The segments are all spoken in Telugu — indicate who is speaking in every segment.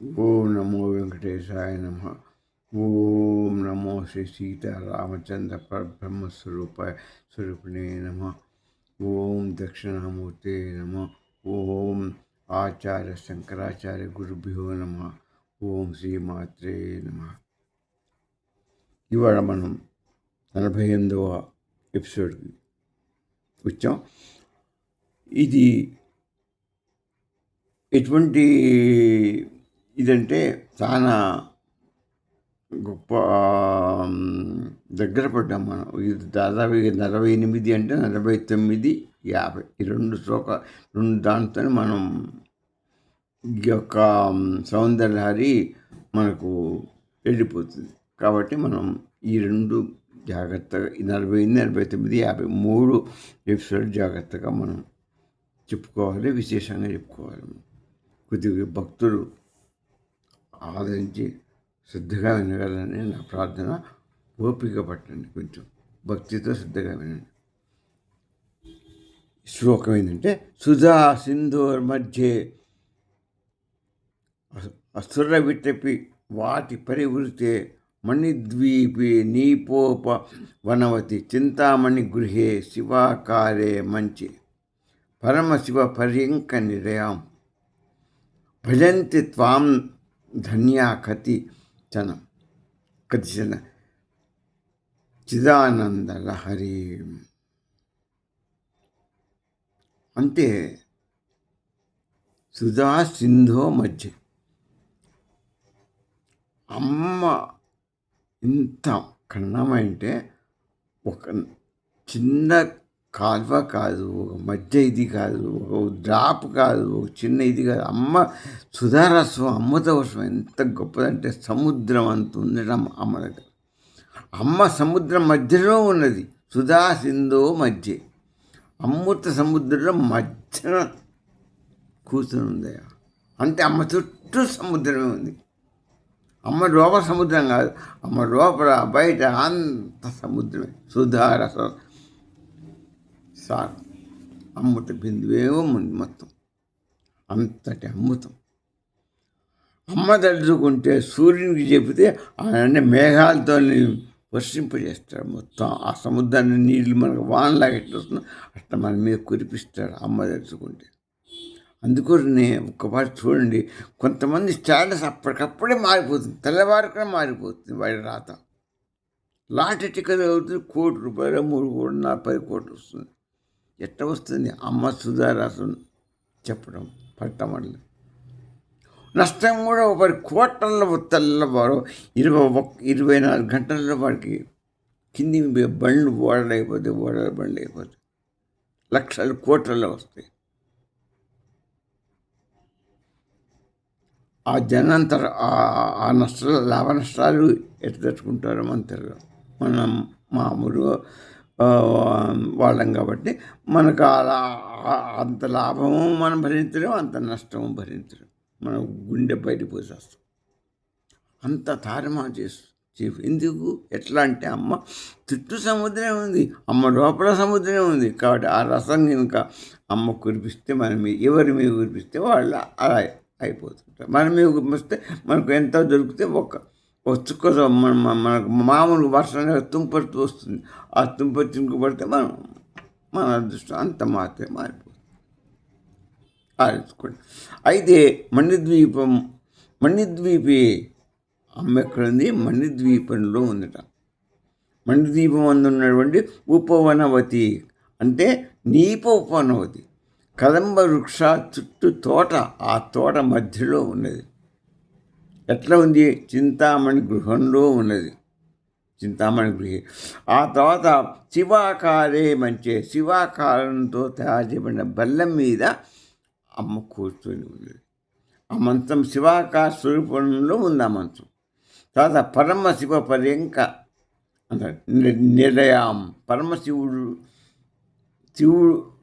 Speaker 1: ఓం నమో వెంకటేశాయ నమ. ఓం నమో శ్రీ సీతారామచంద్ర పరబ్రహ్మ స్వరూపిణే నమ. ఓం దక్షిణామూర్తే నమ. ఓం ఆచార్య శంకరాచార్య గురుభ్యో నమ. ఓం శ్రీమాత్రే నమ. ఇవాళ మనం 48వ ఎపిసోడ్కి వచ్చాం. ఇది ఎటువంటి ఇదంటే చాలా గొప్ప దగ్గర పడ్డాం మనం. ఇది దాదాపు 48 అంటే 49, 50 ఈ రెండు దాంతో మనం ఈ యొక్క సౌందర్యహారి మనకు వెళ్ళిపోతుంది. కాబట్టి మనం ఈ రెండు జాగ్రత్తగా 48, 49, 50 3 ఎపిసోడ్ జాగ్రత్తగా మనం చెప్పుకోవాలి, విశేషంగా చెప్పుకోవాలి. కొద్దిగా భక్తులు ఆదరించి శ్రద్ధగా వినగలని నా ప్రార్థన. ఓపిక పట్టండి, కొంచెం భక్తితో శ్రద్ధగా వినండి. శ్లోకం ఏంటంటే, సుధా సింధోర్ మధ్యే అసుర విటపి వాటి పరివృతే మణిద్వీపే నీపోప వనవతి చింతామణి గృహే శివాకారే మంచి పరమశివ పర్యంక నిరయాం భజంతి త్వాం ధన్యా కతిచన చిదానంద లహరి. అంటే సుధా సింధో మధ్య అమ్మ ఇంత కన్నమంటే ఒక చిన్న కాలువ కాదు, ఒక మధ్య ఇది కాదు, ఒక డ్రాప్ కాదు, ఒక చిన్న ఇది కాదు. అమ్మ సుధారసం, అమృతవర్షం ఎంత గొప్పదంటే సముద్రం అంత ఉండడం అమ్మ దగ్గర. అమ్మ సముద్రం మధ్యలో ఉన్నది. సుధా సింధో మధ్య, అమృత సముద్రంలో మధ్యన కూర్చుని ఉంది. అంటే అమ్మ చుట్టూ సముద్రమే ఉంది. అమ్మ లోపల సముద్రం కాదు, అమ్మ లోపల బయట అంత సముద్రమే. సుధారసం సార్ అమృత బిందువేమో ఉంది మొత్తం, అంతటి అమృతం. అమ్మ తలుచుకుంటే సూర్యునికి చెబితే ఆయన మేఘాలతో వర్షింపజేస్తాడు. మొత్తం ఆ సముద్రాన్ని నీళ్ళు మనకు వానలాగా ఎట్లా వస్తుందో అట్లా మన మీద కురిపిస్తాడు అమ్మ తలుచుకుంటే. అందుకోసమే ఒక్కపాటి చూడండి, కొంతమంది స్టేటస్ అప్పటికప్పుడే మారిపోతుంది, తెల్లవారుగా మారిపోతుంది వాడి రాత. లాటరీ టికెట్ అవుతుంది, ₹1 కోటి, 3 కోట్లు, 10 కోట్లు వస్తుంది. ఎట్లా వస్తుంది? అమ్మ సుధారసం చెప్పడం పట్టమని. నష్టం కూడా ఒక 10 కోట్లలో తెల్లవారు 24 గంటల్లో వాడికి కింది బండ్లు బండ్లు అయిపోతాయి, లక్షలు కోట్లలో వస్తాయి. ఆ జనంతర ఆ నష్టాలు, లాభ నష్టాలు ఎట్లా తట్టుకుంటారో మన తెలియదు. మనం మామూలు వాళ్ళం కాబట్టి మనకు అలా అంత లాభము మనం భరించలేము, అంత నష్టము భరించలేము. మనం గుండె బయట పోసేస్తాం. అంత తారుమా ఎందుకు ఎట్లా అంటే అమ్మ చుట్టూ సముద్రం ఉంది, అమ్మ లోపల సముద్రం ఉంది. కాబట్టి ఆ రసం కనుక అమ్మ కురిపిస్తే మన మీద, ఎవరి మీద కురిపిస్తే వాళ్ళు అలా అయిపోతుంటారు. మన మీద కురిపిస్తే మనకు ఎంత దొరికితే ఒక చుక్క మనకు మామూలు వర్షంగా తుంపడుతూ వస్తుంది. ఆ తుంప చింకుపడితే మన అదృష్టం అంత మాత్రమే మారిపోతుంది. ఆలోచించుకోండి. అయితే మణిద్వీపే అమ్మ ఎక్కడుంది? మణిద్వీపంలో ఉందట. మణిద్వీపం అందున్నటువంటి ఉపవనవతి అంటే నీప ఉపవనవతి, కదంబ వృక్ష చుట్టూ తోట, ఆ తోట మధ్యలో ఉన్నది. ఎట్లా ఉంది? చింతామణి గృహంలో ఉన్నది, చింతామణి గృహి. ఆ తర్వాత శివాకారే మంచి, శివాకారంతో తయారు చేయబడిన బల్లం మీద అమ్మ కూర్చొని ఉన్నది. ఆ మంచం శివాకార స్వరూపంలో ఉంది ఆ మంచం. తర్వాత పరమశివ పర్యంక నిలయాం,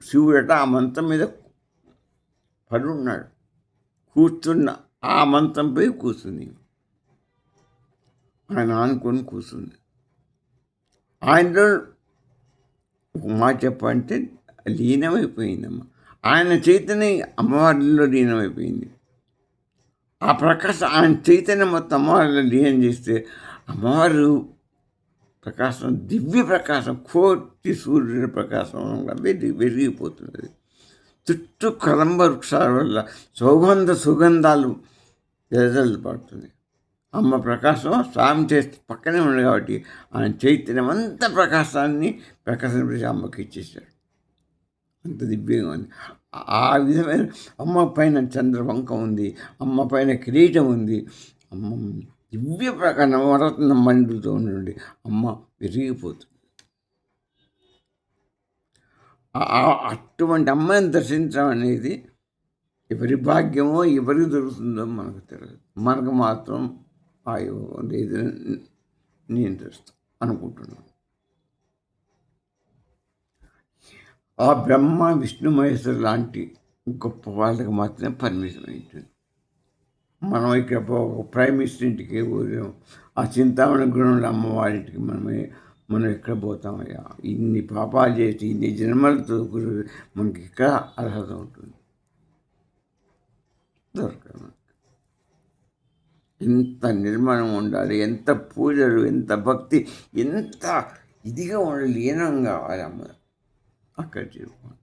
Speaker 1: శివుడట ఆ మంచం మీద పడున్నాడు. కూర్చున్న ఆ మంచంపై కూర్చుంది, ఆయన ఆనుకొని కూర్చుంది. ఆయనలో ఒక మాట చెప్పంటే లీనమైపోయిందమ్మ. ఆయన చైతన్యం అమ్మవారిలో లీనమైపోయింది. ఆ ప్రకాశం ఆయన చైతన్యం మొత్తం అమ్మవారిలో లీనం చేస్తే అమ్మవారు ప్రకాశం దివ్య ప్రకాశం కోటి సూర్యుడి ప్రకాశం వెలిగిపోతున్నది. చుట్టూ కలంబ వృక్షాల వల్ల సుగంధాలు పడుతుంది. అమ్మ ప్రకాశం స్వామి చేస్తే పక్కనే ఉంది కాబట్టి ఆయన చైతన్యం అంత ప్రకాశాన్ని ప్రకాశించి అమ్మకి ఇచ్చేసాడు. అంత దివ్యంగా ఉంది. ఆ విధమైన అమ్మ పైన చంద్రవంక ఉంది, అమ్మ పైన కిరీటం ఉంది, అమ్మ దివ్య ప్రకాశ నవరత్న మండుతో ఉండి అమ్మ విరిగిపోతుంది. అటువంటి అమ్మని దర్శించడం అనేది ఎవరి భాగ్యమో ఎవరికి దొరుకుతుందో మనకు తెలియదు. మనకు మాత్రం లేదు నేను తెలుస్తాను అనుకుంటున్నాను. ఆ బ్రహ్మ విష్ణు మహేశ్వరు లాంటి గొప్ప వాళ్ళకి మాత్రమే పర్మిషన్ అవుతుంది. మనం ఇక్కడ ప్రైమ్ మినిస్టర్ ఇంటికి పోయాం, ఆ చింతామణి గృహంలో అమ్మవారింటికి మనం ఎక్కడ పోతామయ్యా? ఇన్ని పాపాలు చేసి ఇన్ని జన్మలతో మనకి ఇక్కడ అర్హత ఉంటుంది. దొరకదు. ఎంత నిర్మాణం ఉండాలి, ఎంత పూజలు, ఎంత భక్తి, ఎంత ఇదిగా ఉండాలి, లీనం కావాలి అమ్మ అక్కడ చేరుకోండి.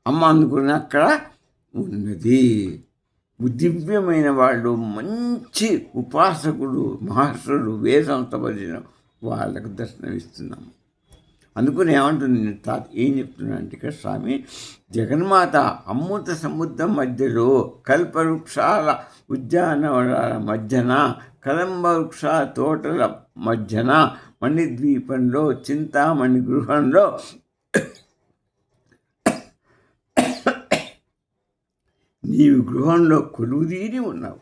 Speaker 1: అమ్మ అందుకుని అక్కడ ఉన్నది. దివ్యమైన వాళ్ళు, మంచి ఉపాసకుడు, మహర్షులు, వేదాంతపరిచిన వాళ్ళకు దర్శనమిస్తున్నాము. అందుకని ఏమంటుంది ఏం చెప్తున్నా అంటే ఇక్కడ స్వామి జగన్మాత అమృత సముద్రం మధ్యలో కల్పవృక్షాల ఉద్యానవనాల మధ్యన కలంబ వృక్ష తోటల మధ్యన మణిద్వీపంలో చింతామణి గృహంలో నీవు గృహంలో కొలువుదీరి ఉన్నావు.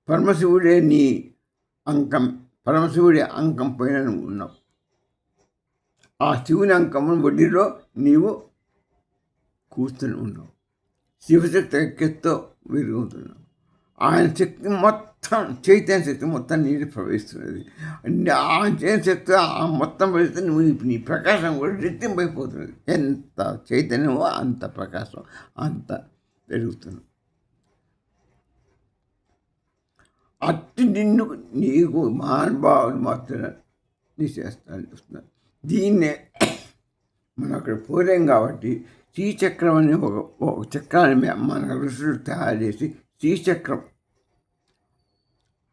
Speaker 1: పరమశివుడి అంకం పైన ఉన్నావు. ఆ శివుని అంకము ఒడిలో నీవు కూర్చుని ఉన్నావు. శివశక్తి ఐక్యతతో వెలుగుతున్నావు. ఆయన శక్తి మొత్తం, చైతన్య శక్తి మొత్తం నీరు ప్రవహిస్తున్నది. ఆ చైతన్య శక్తి ఆ మొత్తం ప్రవహిస్తే నువ్వు నీ ప్రకాశం కూడా రెట్టింపైపోతున్నది. ఎంత చైతన్యమో అంత ప్రకాశం అంత పెరుగుతున్నావు. అట్టి నిన్ను నీకు మహానుభావులు మాత్రం నీ చేస్తాను చూస్తున్నారు. దీన్నే మనం అక్కడ పోలేం కాబట్టి శ్రీచక్రం అనే ఒక చక్రాన్ని మన ఋషులు తయారు చేసి శ్రీచక్రం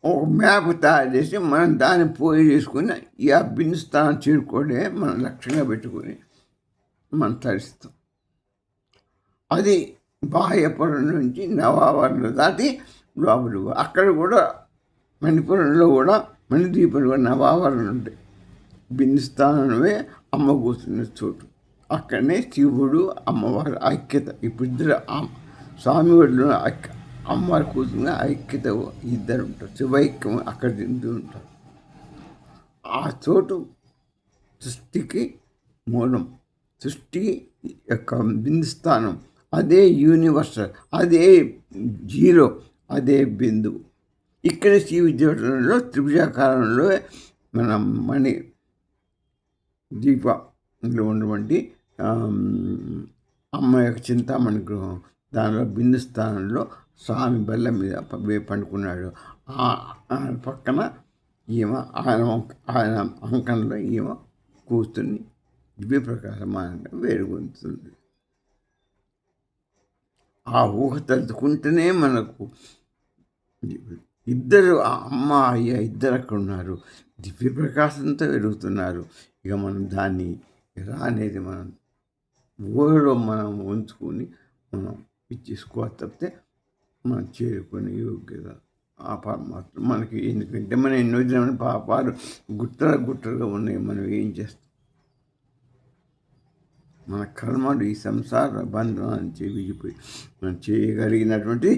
Speaker 1: ఒక మ్యాప్ తయారు చేసి మనం దాన్ని పోయి చేసుకుని ఈ బిందు స్థానం చేరుకోవడే మనం లక్ష్యంగా పెట్టుకొని మనం తరిస్తాం. అది బాహ్యపురం నుంచి నవావరణ దాటి లోపలి అక్కడ కూడా మణిపురంలో కూడా మణిద్వీపంలో కూడా నవావరణ ఉంటాయి. బిందు స్థానమే అమ్మ కూర్చున్న చోటు. అక్కడనే శివుడు అమ్మవారి ఐక్యత. ఇప్పుడు ఇద్దరు స్వామి ఒడిలో అమ్మవారి కూర్చున్న ఐక్యత ఇద్దరు ఉంటారు. శివైక్యం అక్కడ తింటూ ఉంటారు. ఆ చోటు సృష్టికి మూలం, సృష్టి యొక్క బిందు స్థానం. అదే యూనివర్సల్, అదే జీరో, అదే బిందువు. ఇక్కడ శ్రీ విద్యాపీఠంలో త్రిభుజాకారంలో మనం మణి దీపంలో ఉన్నటువంటి అమ్మ యొక్క చింతామణి గృహం, దానిలో బిందు స్థానంలో స్వామి బల్ల మీద పండుకున్నాడు. పక్కన ఈమె ఆయన అంకంలో ఈమె కూర్చుని దివ్యప్రకాశమానంగా వేరుగుంటుంది. ఆ ఊహ తలుచుకుంటేనే మనకు ఇద్దరు అమ్మ అయ్య ఇద్దరు అక్కడ ఉన్నారు, దివ్యప్రకాశంతో వెలుగుతున్నారు. ఇక మనం దాన్ని ఎలా అనేది మనం ఊహలో మనం ఉంచుకొని మనం ఇచ్చేసుకోవాలి తప్పితే మనం చేరుకునే యోగ్యత ఆ పరమాత్మ మనకి. ఎందుకంటే మనం ఎన్నో జన్మల పాపాలు గుట్టలుగా ఉన్నాయి. మనం ఏం చేస్తాం? మన కర్మలు ఈ సంసార బంధం నుంచి విడిపోయి మనం చేయగలిగినటువంటి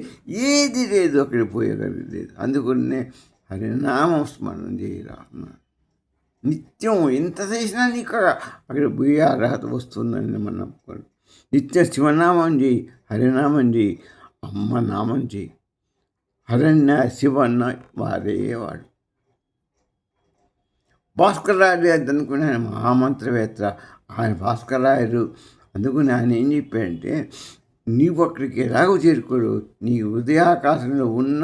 Speaker 1: ఏది లేదు, అక్కడికి పోయగలిగేది లేదు. అందుకనే హరినామం స్మరణ చేయరా అన్నాడు. నిత్యం ఎంత చేసినా నీకు అక్కడ పోయే అర్హత వస్తుందని మనం నమ్ముకోండి. నిత్యం శివనామం చేయి, హరినామం చేయి, అమ్మ నామం చేయి. హరన్న శివన్న వాడు. భాస్కరరాయుడు అనుకునే మహామంత్రవేత్త ఆయన భాస్కరరాయుడు. అందుకని ఆయన ఏం చెప్పాడంటే నీవు అక్కడికి ఎలాగో చేరుకోడు. నీ హృదయాకాశంలో ఉన్న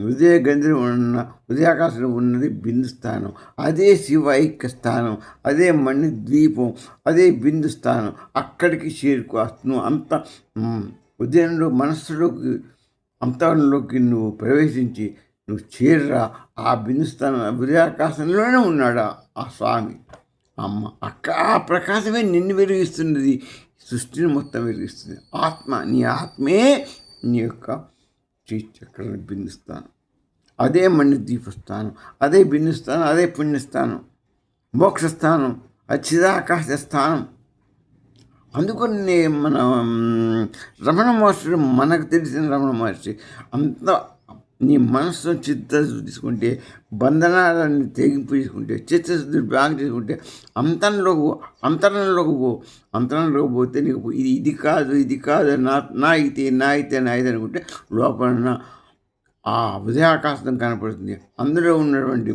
Speaker 1: హృదయ గంధిలో ఉన్న హృదయాకాశంలో ఉన్నది బిందు స్థానం. అదే శివ ఐక్య స్థానం, అదే మణి ద్వీపం, అదే బిందు స్థానం. అక్కడికి చేరుకో. నువ్వు అంత హృదయంలో మనస్సులోకి అంతరంలోకి నువ్వు ప్రవేశించి నువ్వు చేరురా. ఆ బిందు స్థానం హృదయాకాశంలోనే ఉన్నాడు ఆ స్వామి. అమ్మ ఆ ప్రకాశమే నిన్ను వెలిగిస్తున్నది, సృష్టిని మొత్తం వెలిగిస్తుంది. నీ ఆత్మే నీ యొక్క శ్రీచక్రాన్ని బిందుస్తాను. అదే మణి దీపస్థానం, అదే బిందుస్థానం, అదే పుణ్యస్థానం, మోక్షస్థానం, అచ్చిదాకాశ స్థానం. అందుకని మన రమణ మహర్షి, మనకు తెలిసిన రమణ మహర్షి అంత నీ మనస్సును చిత్తశుద్ధి తీసుకుంటే, బంధనాలన్నీ తెగింపు తీసుకుంటే, చిత్తశుద్ధి బాగా తీసుకుంటే అంతరంలోకి పోతే నీకు ఇది కాదు నా అయితే అనుకుంటే లోపల ఆ ఉదయాకాశం కనపడుతుంది. అందులో ఉన్నటువంటి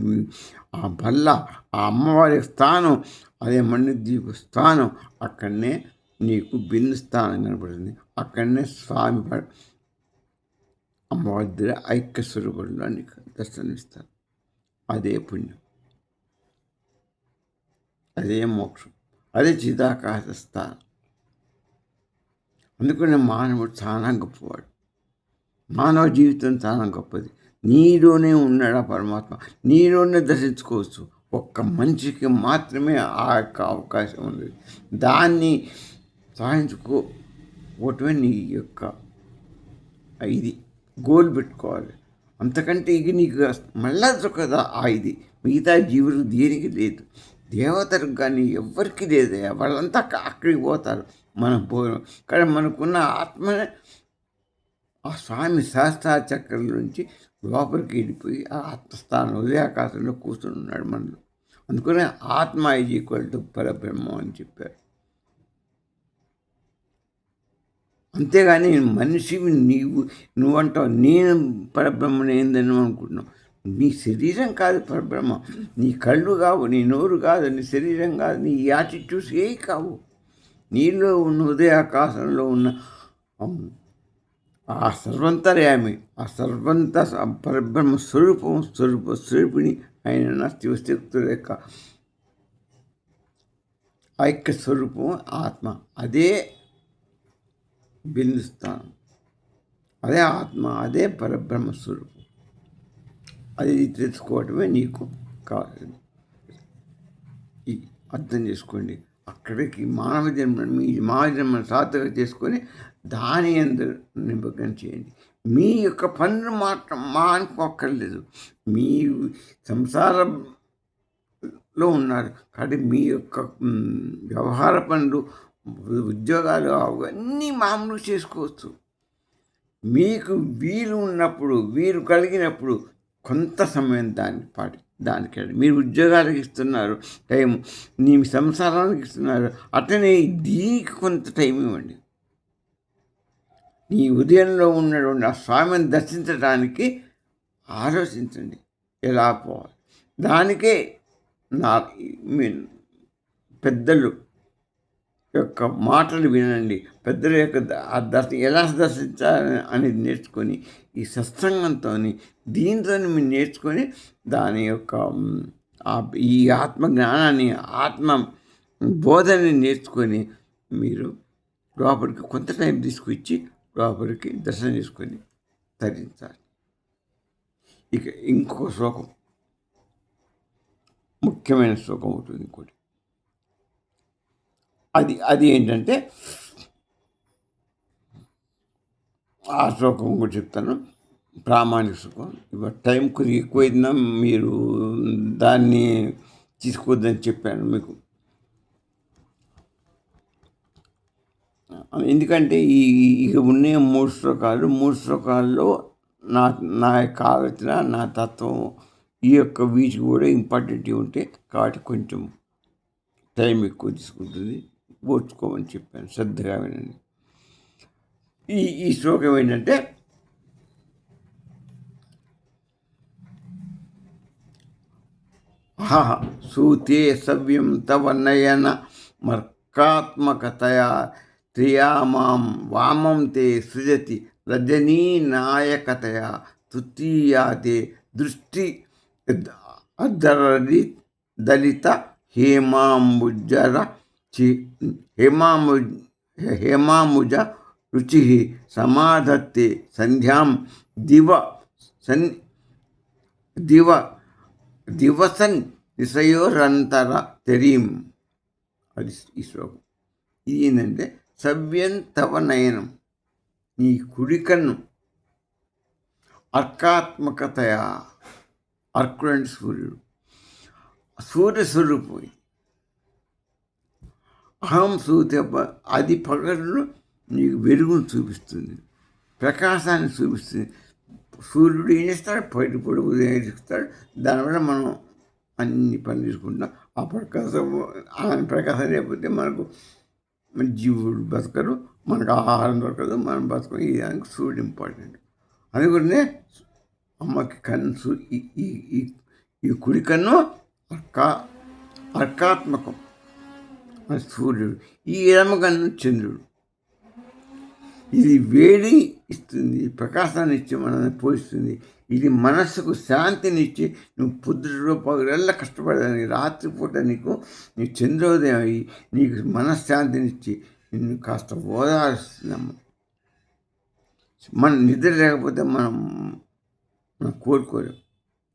Speaker 1: ఆ బల్ల, ఆ అమ్మవారి స్థానం, అదే మణిద్వీప స్థానం. అక్కడనే నీకు బిందు స్థానం కనపడుతుంది. అక్కడనే స్వామి అమ్మవారి దగ్గర ఐక్య స్వరూపంలో నీకు దర్శనమిస్తారు. అదే పుణ్యం, అదే మోక్షం, అదే చిదాకాశ స్థానం. అందుకనే మానవుడు చాలా గొప్పవాడు. మానవ జీవితం చాలా గొప్పది. నీలోనే ఉన్నాడు ఆ పరమాత్మ. నీలోనే దర్శించుకోవచ్చు. ఒక్క మనిషికి మాత్రమే ఆ యొక్క అవకాశం ఉంది. దాన్ని సాధించుకోవటమే నీ యొక్క ఇది గోల్ పెట్టుకోవాలి. అంతకంటే ఇక నీకు మళ్ళా దొరకదా ఆ ఇది. మిగతా జీవులు దేనికి లేదు, దేవతలకు కానీ ఎవ్వరికి లేదు. వాళ్ళంతా అక్కడికి పోతారు, మనం పోయాం. కానీ మనకున్న ఆత్మనే ఆ స్వామి సహస్రార చక్రం నుంచి లోపలికి వెళ్ళిపోయి ఆ ఆత్మస్థానం హృదయాకాశంలో కూర్చుని ఉన్నాడు మనలో. అందుకనే ఆత్మ ఈజ్ ఈక్వల్ టు పరబ్రహ్మం అని చెప్పారు. అంతేగాని మనిషివి నువ్వంటావు నేను పరబ్రహ్మని ఏందని అనుకుంటున్నావు. నీ శరీరం కాదు పరబ్రహ్మ, నీ కళ్ళు కావు, నీ నోరు కాదు, నీ శరీరం కాదు, నీ యాటిట్యూడ్స్ ఏ కావు. నీలో ఉన్న హృదయాకాశంలో ఉన్న ఆ సర్వంతర్యామి, ఆ పరబ్రహ్మ స్వరూపిణి అయిన శివశక్తుల యొక్క ఐక్య స్వరూపం ఆత్మ. అదే బిందుస్థానం, అదే ఆత్మ, అదే పరబ్రహ్మ స్వరూపం. అది తెలుసుకోవటమే నీకు కావాల్సింది. అర్థం చేసుకోండి. అక్కడికి మానవ జన్మను సార్థక చేసుకొని దాని అందరూ నిమగ్నం చేయండి. మీ యొక్క పనులు మాత్రం మానుకోక్కర్లేదు. మీ సంసారంలో ఉన్నారు కాబట్టి మీ యొక్క వ్యవహార పనులు, ఉద్యోగాలు అవన్నీ మామూలు చేసుకోవచ్చు. మీకు వీలు ఉన్నప్పుడు, వీలు కలిగినప్పుడు కొంత సమయం దానికి మీరు ఉద్యోగాలకు ఇస్తున్నారు టైం, నీ సంసారానికి ఇస్తున్నారు, అట్లనే దీనికి కొంత టైం ఇవ్వండి. నీ ఉదయంలో ఉన్నటువంటి ఆ స్వామిని దర్శించడానికి ఆలోచించండి ఎలా పోవాలి. దానికే పెద్దలు యొక్క మాటలు వినండి. పెద్దల యొక్క ఎలా దర్శించాలని అనేది నేర్చుకొని ఈ సత్సంగంతో దీంతో మీరు నేర్చుకొని దాని యొక్క ఈ ఆత్మ జ్ఞానాన్ని, ఆత్మ బోధనని నేర్చుకొని మీరు లోపలికి కొంత టైం తీసుకొచ్చి లోపలికి దర్శనం చేసుకొని తరించాలి. ఇక ఇంకొక శ్లోకం, ముఖ్యమైన శ్లోకం ఉంటుంది ఇంకోటి. అది ఏంటంటే ఆ శ్లోకం కూడా చెప్తాను. ప్రామాణిక శ్లోకం. ఇవాళ టైం కొద్దిగా ఎక్కువైందా, మీరు దాన్ని తీసుకోవద్దని చెప్పాను మీకు. ఎందుకంటే ఇక ఉన్న మూడు శ్లోకాల్లో నా యొక్క ఆలోచన, నా తత్వం, ఈ యొక్క వీచి కూడా ఇంపార్టెంట్ ఉంటే కాబట్టి కొంచెం టైం ఎక్కువ తీసుకుంటుంది. ఓర్చుకోమని చెప్పాను, శ్రద్ధగా వినండి. ఈ శ్లోకం ఏంటంటే సూతే సవ్యం తవ నయన మర్కాత్మకతయా త్రియామాం వామం తే సృజతి రజనీనాయకతయా తృతీయాతే దృష్టి అద్దరది దళిత హేమాంబుజర హేమాంబు హేమాముజ రుచి సమాధత్తే సంధ్యాం దివ సన్ దివ దివసన్ నిశయోరంతర తెరీం. అది ఈ శ్లోకం. ఇది ఏంటంటే సవ్యం తవ నయనం, నీ కుడికన్ను అర్కాత్మకతయా, అర్కుడు అంటే సూర్యుడు, సూర్యస్వరూపం. అహం సూర్య, అది పగలు నీకు వెలుగును చూపిస్తుంది, ప్రకాశాన్ని చూపిస్తుంది. సూర్యుడు ఏం చేస్తాడు? పైడిపొడి ఉదయం ఇస్తాడు. దానివల్ల మనం అన్ని పనులు తీసుకుంటాం. ఆ ప్రకాశం లేకపోతే మనకు జీవుడు బతకరు, మనకు ఆహారం దొరకదు, మనం బతకం. ఈ దానికి సూర్యుడు ఇంపార్టెంట్. అందుకనే అమ్మకి కన్ను ఈ కుడి కన్ను అర్కాత్మకం సూర్యుడు, ఈ ఎడమ కన్ను చంద్రుడు. ఇది వేడి ఇస్తుంది, ప్రకాశాన్ని ఇచ్చి మనల్ని పోషిస్తుంది. ఇది మనస్సుకు శాంతినిచ్చి నువ్వు పొద్దుటలో పగలల్లా కష్టపడేదానికి రాత్రిపూట నీకు నీ చంద్రోదయం అయ్యి నీకు మనశ్శాంతినిచ్చి నిన్ను కాస్త ఓదారుస్తున్నాము. మన నిద్ర లేకపోతే మనం కోరుకోలేం,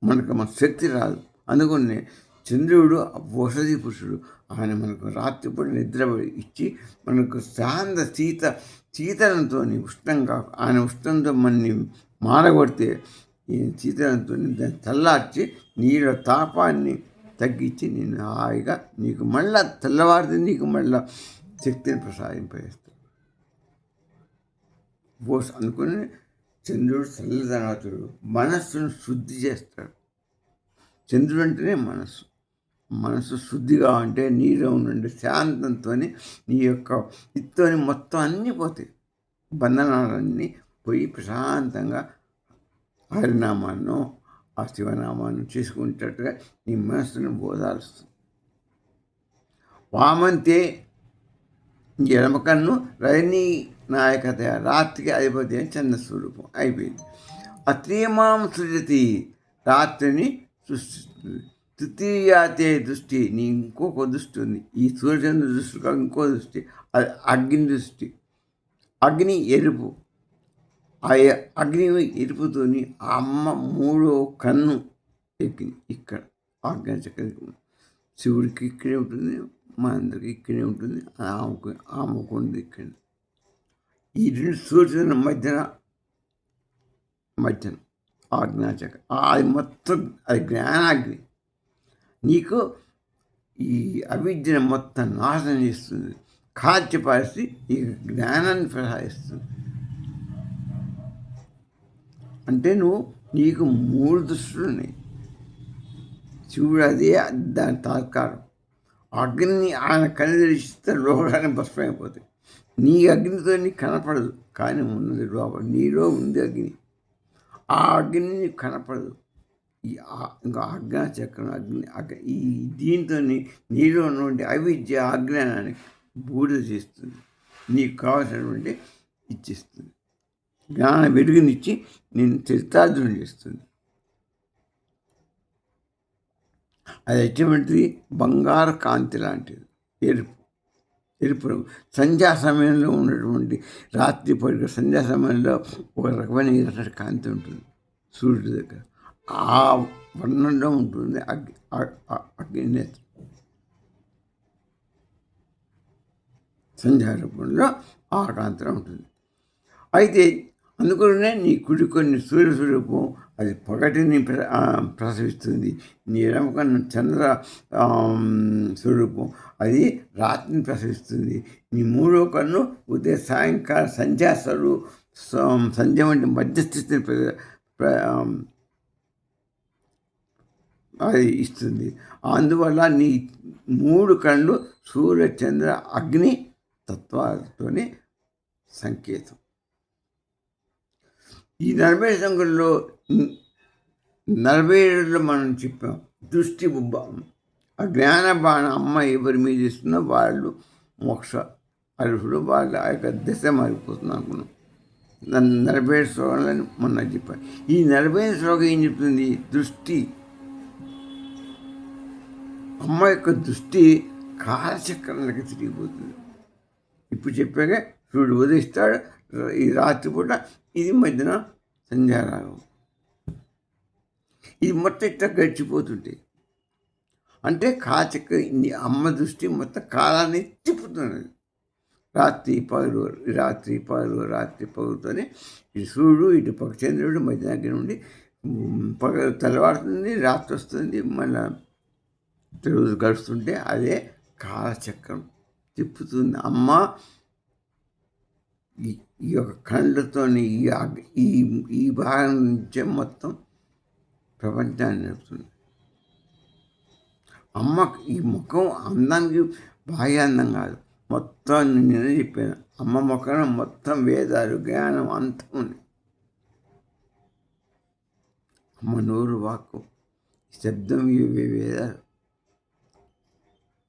Speaker 1: మనకు మన శక్తి రాదు. అందుకని చంద్రుడు ఔషధి పురుషుడు. ఆయన మనకు రాత్రిపూట నిద్ర ఇచ్చి మనకు శాంత శీతలంతో ఉష్ణంగా, ఆయన ఉష్ణంతో మనని మారగొడితే ఈ శీతలంతో దాన్ని చల్లార్చి నీళ్ళ తాపాన్ని తగ్గించి నేను హాయిగా నీకు మళ్ళా తెల్లవారితే నీకు మళ్ళా శక్తిని ప్రసాదింపజేస్తాడు. అనుకుని చంద్రుడు చల్లదనాథుడు, మనస్సును శుద్ధి చేస్తాడు. చంద్రుడు అంటేనే మనసు శుద్ధిగా అంటే నీలో ఉండే శాంతంతో నీ యొక్క ఇత్తోని మొత్తం అన్నీ పోతాయి, బంధనాలన్నీ పోయి ప్రశాంతంగా హరినామాన్ని ఆ శివనామాన్ని చేసుకుంటట్టుగా నీ మనస్సును బోధాలుస్తుంది. వామంతే ఎడమకన్ను రజనీ నాయకత, రాత్రికి అధిపతి అని చంద్రస్వరూపం అయిపోయింది. అత్రియమాం సృజతి, రాత్రిని సృష్టిస్తుంది. తృతీయాతే దృష్టి, నీ ఇంకొక దృష్టి ఉంది. ఈ సూర్యచంద్ర దృష్టి కాక ఇంకో దృష్టి, అది అగ్ని దృష్టి. అగ్ని ఎరుపు, ఆ అగ్ని ఎరుపుతోని ఆ అమ్మ మూడో కన్ను ఎక్కింది. ఇక్కడ ఆజ్ఞా చక్రం శివుడికి ఇక్కడే ఉంటుంది, మా అందరికి ఇక్కడే ఉంటుంది. ఆమెకు ఉంది ఇక్కడ. ఈ రెండు సూర్యుల మధ్యన ఆజ్ఞాచక్రం, అది మొత్తం అది జ్ఞానాగ్ని. నీకు ఈ అవిద్యను మొత్తం నాశనం చేస్తుంది, కాల్చిపారేసి ఈ జ్ఞానాన్ని ప్రసాదిస్తుంది. అంటే నీకు మూడు దృష్టిలు ఉన్నాయి. శివుడు అదే దాని తాత్కారం. అగ్నిని ఆయన కనిదరిస్తే లోకాన్ని భస్మైపోతాయి. నీ అగ్నితో నీకు కనపడదు, కానీ ఉన్నది లోపల, నీలో ఉంది అగ్ని. ఆ అగ్ని నీకు కనపడదు. ఇంకా ఆజ్ఞాచక్రం ఈ దీంతో నీలో ఉన్నటువంటి అవిద్య అజ్ఞానాన్ని బూడిద చేస్తుంది, నీకు కావాల్సినటువంటి ఇచ్చిస్తుంది. జ్ఞాన వెలుగునిచ్చి నేను చరితార్థుని చేస్తుంది. అది ఎటువంటిది? బంగారు కాంతి లాంటిది, ఎరుపు రంగు. సంధ్యా సమయంలో ఉన్నటువంటి రాత్రిపూట సంధ్యా సమయంలో ఒక రకమైన కాంతి ఉంటుంది సూర్యుడి దగ్గర. ఆ వర్ణంలో ఉంటుంది అగ్ని. సంధ్యారూపంలో ఆ కాంతిలో ఉంటుంది. అయితే అందుకనే నీ కుడి కొన్ని సూర్యస్వరూపం అది పగటిని ప్రసవిస్తుంది. నీ ఎడమకన్ను చంద్ర స్వరూపం అది రాత్రిని ప్రసవిస్తుంది. నీ మూడో కన్ను ఉదయం సాయంకాలం సంధ్య వంటి మధ్యస్థితిని అది ఇస్తుంది. అందువల్ల నీ మూడు కళ్ళు సూర్య చంద్ర అగ్ని తత్వాలతోనే సంకేతం. ఈ 40 సంఖ్యలో 47లో మనం చెప్పాం దృష్టి ఆ జ్ఞాన బాణ అమ్మ ఎవరి మీద ఇస్తుందో వాళ్ళు మోక్ష అప్పుడు వాళ్ళ ఆ యొక్క దశ మారిపోతుంది అనుకున్నాం. 45 శ్లోకాలని మొన్న చెప్పాను. ఈ 45 శ్లోకం ఏం చెప్తుంది? దృష్టి, అమ్మ యొక్క దృష్టి కాలచక్రంలోకి తిరిగిపోతుంది. ఇప్పుడు చెప్పాక సూర్యుడు ఉదయిస్తాడు, ఈ రాత్రిపూట, ఇది మధ్యన సంధ్యారాగం. ఇది మొత్తం ఇట్లా గడిచిపోతుంటే అంటే కాలచక్ర అమ్మ దృష్టి మొత్తం కాలాన్ని తిప్పుతున్నది. రాత్రి పగలు, రాత్రి పగలు, రాత్రి పగులుతోనే ఇటు సూర్యుడు, ఇటు పక్క చంద్రుడు మధ్య దగ్గర నుండి పగలు తెల్లవారుతుంది, రాత్రి వస్తుంది, మళ్ళీ రోజు గడుస్తుంటే అదే కాలచక్రం తిప్పుతుంది. అమ్మ ఈ యొక్క కళ్ళతోని ఈ ఈ భాగం నుంచే మొత్తం ప్రపంచాన్ని నడుపుతుంది. అమ్మ ఈ ముఖం అందానికి బాహ్యాందం కాదు, మొత్తం నేను చెప్పాను. అమ్మ ముఖం మొత్తం వేదాలు, జ్ఞానం అంతా ఉంది. అమ్మ నోరు, వాక్కు, శబ్దం, ఇవి వేదాలు.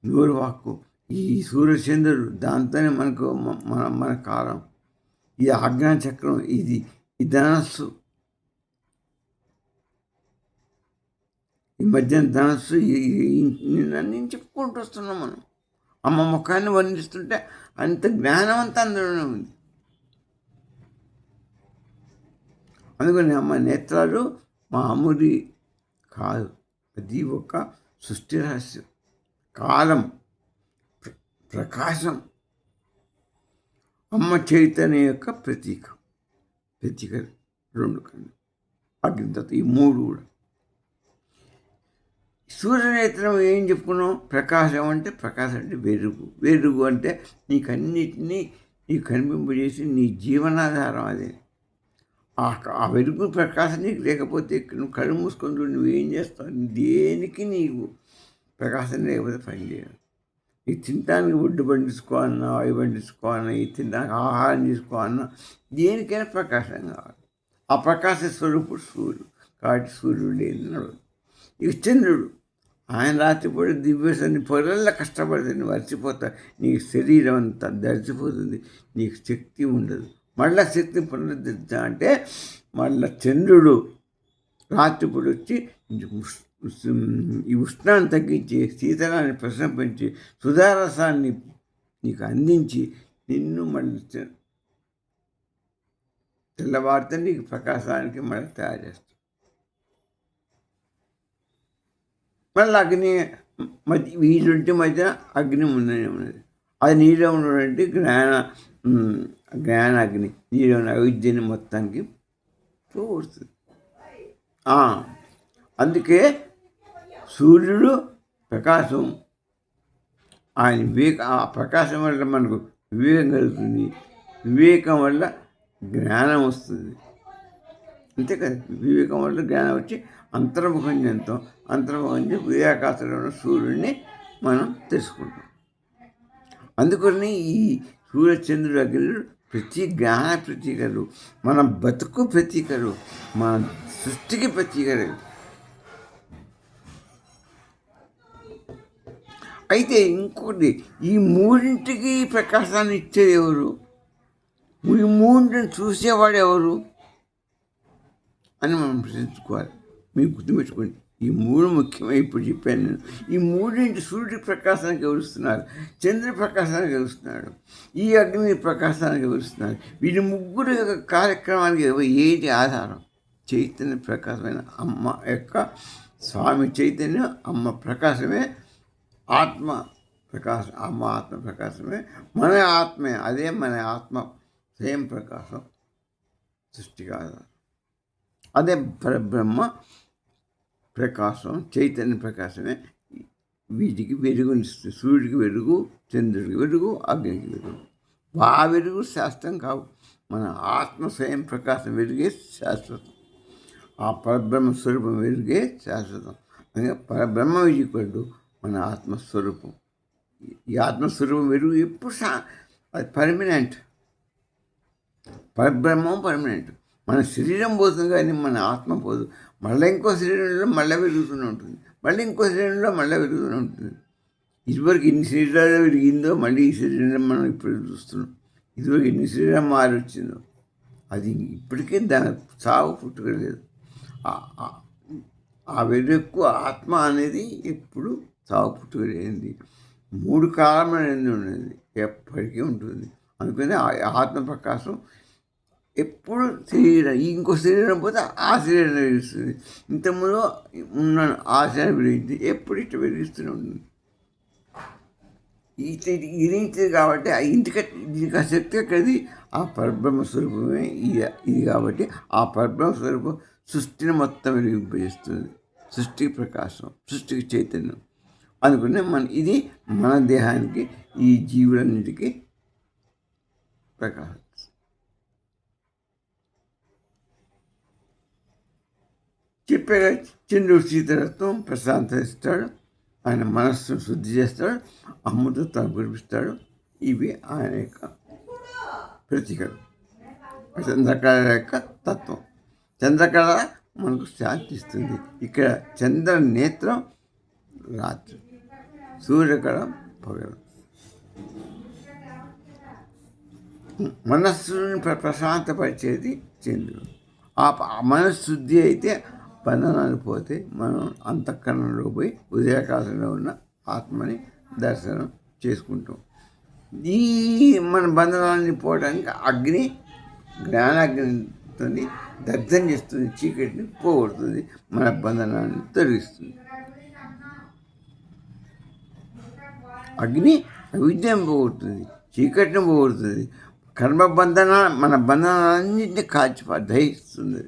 Speaker 1: నోరు, వాక్కు, ఈ సూర్యచంద్రుడు, దాంతోనే మనకు మన కాలం. ఇది ఆజ్ఞాన చక్రం, ఇది ఈ ధనస్సు, ఈ మధ్యాహ్నం ధనస్సు, అన్నీ చెప్పుకుంటూ వస్తున్నాం మనం. అమ్మ ముఖాన్ని వర్ణిస్తుంటే అంత జ్ఞానం అంతా అందులోనే ఉంది. అందుకని అమ్మ నేత్రాలు మామూలు కాదు, అది ఒక సృష్టి రహస్యం. కాలం, ప్రకాశం అమ్మ చైతన్య యొక్క ప్రతీక. రెండు కన్ను, అగ్నితత్వం, ఈ మూడు కూడా. సూర్యనేత్రం ఏం చెప్పుకున్నాం? ప్రకాశం అంటే వెలుగు అంటే నీకన్నిటినీ నీకు కనిపింపజేసి నీ జీవనాధారం అదే. ఆ వెలుగు ప్రకాశం నీకు లేకపోతే నువ్వు కళ్ళు మూసుకొని నువ్వేం చేస్తావు? దేనికి నీకు ప్రకాశం లేకపోతే పని చేయదు. ఈ తినడానికి ఒడ్డు పండించుకోవాలన్నా, అవి పండించుకోవాలన్నా, ఈ తినడానికి ఆహారం తీసుకోవాలన్నా, దేనికైనా ప్రకాశం కావాలి. ఆ ప్రకాశ స్వరూపుడు సూర్యుడు. కాబట్టి సూర్యుడు లేని నడవదు. ఇక చంద్రుడు, ఆయన రాత్రిపూట దివ్యసన్ని పొరల్లా కష్టపడితే నువ్వు అలసిపోతా, నీకు శరీరం అంతా దర్చిపోతుంది, నీకు శక్తి ఉండదు. మళ్ళీ శక్తిని పునరుద్ధరించా అంటే మళ్ళీ చంద్రుడు రాత్రిపూట వచ్చి ఈ ఉష్ణాన్ని తగ్గించి, శీతలాన్ని ప్రశంపించి, సుధారసాన్ని నీకు అందించి నిన్ను మళ్ళీ తెల్లవారితే నీకు ప్రకాశానికి మళ్ళీ తయారు చేస్తాడు. మళ్ళీ అగ్ని వీళ్ళుంటే మధ్య అగ్ని ముందనే ఉన్నది. అది నీలో ఉన్నటువంటి జ్ఞాన అగ్ని, నీలో ఉన్న విద్యని మొత్తానికి పోగొడుతుంది. అందుకే సూర్యుడు ప్రకాశం, ఆయన ఆ ప్రకాశం వల్ల మనకు వివేకం కలుగుతుంది, వివేకం వల్ల జ్ఞానం వస్తుంది. అంతే కదా, వివేకం వల్ల జ్ఞానం వచ్చి అంతర్ముఖం చెందుతాం. అంతర్ముఖం చెంది ఉదయాకాశంలో ఉన్న సూర్యుడిని మనం తెలుసుకుంటాం. అందుకని ఈ సూర్యచంద్రుడు అగ్నుడు ప్రతి జ్ఞాన ప్రతీకలు, మన బతుకు ప్రతీకలు, మన సృష్టికి ప్రతీకలు. అయితే ఇంకోటి, ఈ మూడింటికి ప్రకాశాన్ని ఇచ్చేది ఎవరు? ఈ మూడింటిని చూసేవాడు ఎవరు అని మనం ప్రశ్నించుకోవాలి. మీరు గుర్తుపెట్టుకోండి, ఈ మూడు ముఖ్యమై ఇప్పుడు చెప్పాను నేను. ఈ మూడింటి సూర్యుడి ప్రకాశానికి ఎవరుస్తున్నారు, చంద్ర ప్రకాశానికి ఎవరుస్తున్నాడు, ఈ అగ్ని ప్రకాశానికి ఎవరుస్తున్నారు. వీరి ముగ్గురు యొక్క కార్యక్రమానికి ఏంటి ఆధారం? చైతన్య ప్రకాశమైన అమ్మ యొక్క స్వామి చైతన్యం, అమ్మ ప్రకాశమే ఆత్మ ప్రకాశం. అమ్మ ఆత్మ ప్రకాశమే మన ఆత్మే, అదే మన ఆత్మ స్వయం ప్రకాశం సృష్టికి ఆధారం. అదే పరబ్రహ్మ ప్రకాశం, చైతన్య ప్రకాశమే వీటికి వెలుగునిస్తుంది. సూర్యుడికి వెలుగు, చంద్రుడికి వెలుగు, అగ్నికి వెలుగు. ఆ వెలుగు శాస్త్రం కావు, మన ఆత్మ స్వయం ప్రకాశం వెలుగే శాశ్వతం. ఆ పరబ్రహ్మ స్వరూపం వెలుగే శాశ్వతం. అందుకే పరబ్రహ్మ విజయకుడు మన ఆత్మస్వరూపం. ఈ ఆత్మస్వరూపం వెలుగు ఎప్పుడు అది పర్మనెంట్. పరబ్రహ్మం పర్మనెంట్. మన శరీరం పోతుంది కానీ మన ఆత్మ పోదు. మళ్ళీ ఇంకో శరీరంలో మళ్ళీ వెలుగుతూనే ఉంటుంది, మళ్ళీ ఇంకో శరీరంలో మళ్ళీ వెలుగుతూనే ఉంటుంది. ఇదివరకు ఎన్ని శరీరాలు విరిగిందో మళ్ళీ ఈ శరీరం మనం ఇప్పుడు చూస్తున్నాం. ఇదివరకు ఎన్ని శరీరం మారి వచ్చిందో అది ఇప్పటికే దాని సాగు పుట్టుకలేదు. ఆ వెర్రెక్కు ఆత్మ అనేది ఎప్పుడు సాగు పుట్టుకలేనిది. 3 కాలం అనేది ఉన్నది, ఎప్పటికీ ఉంటుంది. అందుకని ఆ ఆత్మ ప్రకాశం ఎప్పుడు శరీరం ఇంకో శరీరం పోతే ఆ శరీరం వెలిగిస్తుంది. ఇంతకుముందు ఉన్న ఆ శరీరం వెలిగింది, ఎప్పుడు ఇట్లా వెలిగిస్తూనే ఉంటుంది. ఇది కాబట్టి ఆ ఇంటికి దీనికి ఆ శక్తి ఎక్కడిది? ఆ పరబ్రహ్మ స్వరూపమే ఇది కాబట్టి ఆ పరబ్రహ్మ స్వరూపం సృష్టిని మొత్తం వెలిగింపజేస్తుంది. సృష్టికి ప్రకాశం, సృష్టికి చైతన్యం. అందుకనే ఇది మన దేహానికి, ఈ జీవులన్నిటికీ ప్రకాశం. చెప్పాక చంద్రుడు శీతలత్వం ప్రశాంతత ఇస్తాడు, ఆయన మనస్సును శుద్ధి చేస్తాడు, అమృతత్వాన్ని కురిపిస్తాడు. ఇవి ఆయన యొక్క ప్రతీకలు. చంద్రకళ యొక్క తత్వం. చంద్రకళ మనకు శాంతి ఇస్తుంది. ఇక్కడ చంద్ర నేత్రం రాత్రి, సూర్యకళ పగలు. మనస్సుని ప్రశాంతపరిచేది చంద్రుడు. ఆ మనస్సు శుద్ధి అయితే బంధనాలు పోతే మనం అంతఃకరణలో పోయి ఉదయాకాశంలో ఉన్న ఆత్మని దర్శనం చేసుకుంటాం. ఈ మన బంధనాన్ని పోవడానికి అగ్ని జ్ఞానాగ్నితో దగ్ధం చేస్తుంది, చీకటిని పోగొడుతుంది, మన బంధనాన్ని తొలగిస్తుంది. అగ్ని అవిద్యను పోగొడుతుంది, చీకటిని పోగొడుతుంది, కర్మబంధన మన బంధనాలన్నింటినీ దహిస్తుంది.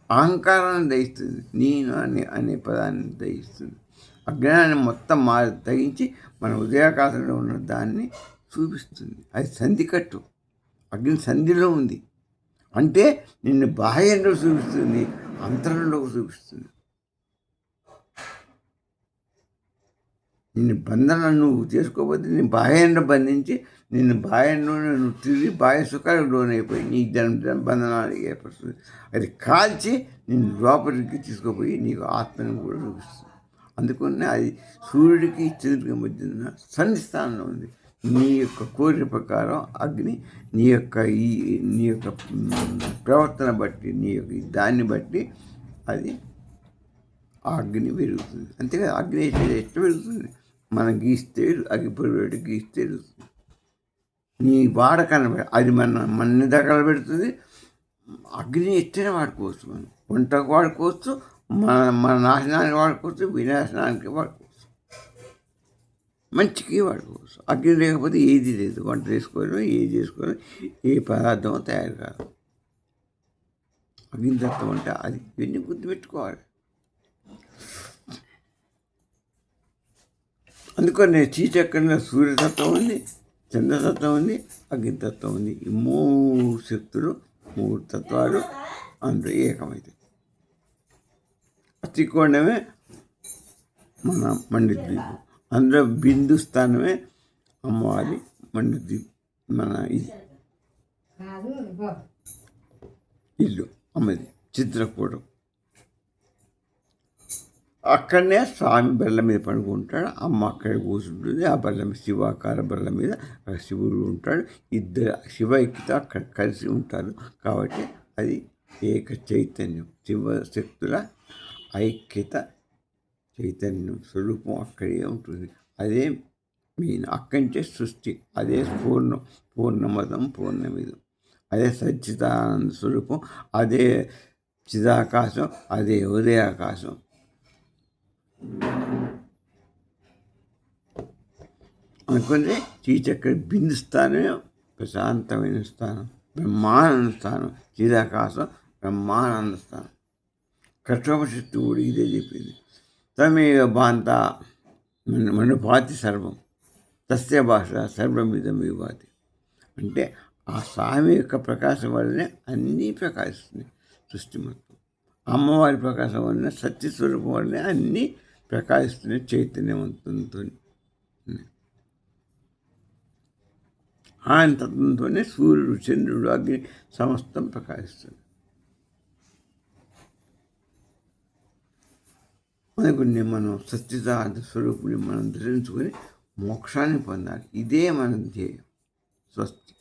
Speaker 1: అహంకారాన్ని దహిస్తుంది, నేను అనే పదాన్ని దహిస్తుంది. అజ్ఞానాన్ని మొత్తం తగ్గించి మన ఉదయాకాశంలో ఉన్న దాన్ని చూపిస్తుంది. అది సంధికట్టు. అగ్ని సంధిలో ఉంది అంటే నిన్ను బాహ్యంలో చూపిస్తుంది, అంతరంలో చూపిస్తుంది. నిన్ను బంధన నువ్వు చేసుకోకపోతే నీ బాహ్యంలో బంధించి నిన్ను బాహ్యంలోనే నువ్వు తిరిగి బాహ్య సుఖాలకు లోనైపోయి నీ బంధనాలు ఏర్పడుతుంది. అది కాల్చి నిన్ను లోపలికి తీసుకుపోయి నీకు ఆత్మను కూడా చూపిస్తుంది. అందుకనే అది సూర్యుడికి చంద్రుడికి మధ్య సన్నిస్థానంలో ఉంది. నీ యొక్క కోరిక ప్రకారం అగ్ని నీ యొక్క ప్రవర్తన బట్టి, నీ యొక్క దాన్ని బట్టి అది ఆ అగ్ని పెరుగుతుంది. అంతేకాదు అగ్ని ఎట్లా పెరుగుతుంది? మనం గీస్తే అగ్గిపొడి గీస్తే పెరుగుతుంది. నీ వాడకాన్ని అది మన దగ్గర పెడుతుంది. అగ్ని ఎట్టైనా వాడుకోవచ్చు, మనం వంటకు వాడుకోవచ్చు, మన నాశనానికి వాడుకోవచ్చు, వినాశనానికి వాడుకోవచ్చు, మంచికి వాడుకోవచ్చు. అగ్ని లేకపోతే ఏది లేదు. వంట చేసుకోవడం, ఏది చేసుకోవడం, ఏ పదార్థం తయారు కాదు. అగ్ని తత్వం అంటే అది. ఇవన్నీ గుర్తుపెట్టుకోవాలి. అందుకని చీచక్రంలో సూర్యతత్వం ఉంది, చంద్రతత్వం ఉంది, అగ్నితత్వం ఉంది. ఈ 3 శక్తులు, 3 తత్వాలు అందులో ఏకమైతాయి. త్రికోణమే మన మండద్వీపం. అందులో బిందు స్థానమే అమ్మవారి మండద్వీపం, మన ఇల్లు అమ్మది చిత్రకూటం. అక్కడనే స్వామి బల్ల మీద పడుకుంటాడు, అమ్మ అక్కడ కూర్చుంటుంది. ఆ బల్ల మీద శివాకార బల్ల మీద శివుడు ఉంటాడు. ఇద్దరు శివైక్యత అక్కడ కలిసి ఉంటారు. కాబట్టి అది ఏక చైతన్యం, శివశక్తుల ఐక్యత, చైతన్యం స్వరూపం అక్కడే ఉంటుంది. అదే మెయిన్. అక్కడి నుంచే సృష్టి. అదే పూర్ణమదం పూర్ణమిదం. అదే సచ్చిదానంద స్వరూపం. అదే చిదాకాశం, అదే ఉదయాకాశం. అనుకుంటే శ్రీచక్ర బిందు స్థానమే ప్రశాంతమైన స్థానం, బ్రహ్మానంద స్థానం. చిదాకాశం బ్రహ్మానంద స్థానం. కఠోపనిషత్తు కూడా ఇదే చెప్పింది. తమేవ భాంత మనుభాతి సర్వం, తస్య భాష సర్వమిదం విభాతి. అంటే ఆ స్వామి యొక్క ప్రకాశం వల్లనే అన్నీ ప్రకాశిస్తున్నాయి సృష్టి మొత్తం. అమ్మవారి ప్రకాశం వల్లనే, సత్యస్వరూపం వల్లనే అన్నీ ప్రకాశిస్తున్నాయి చైతన్యవంతంతో. ఆయన తత్వంతోనే సూర్యుడు, చంద్రుడు, అగ్ని సమస్తం ప్రకాశిస్తుంది. అనుకుని మనం సత్యత స్వరూపుని మనం ధరించుకొని మోక్షాన్ని పొందాలి. ఇదే మన ధ్యేయం. స్వస్తి.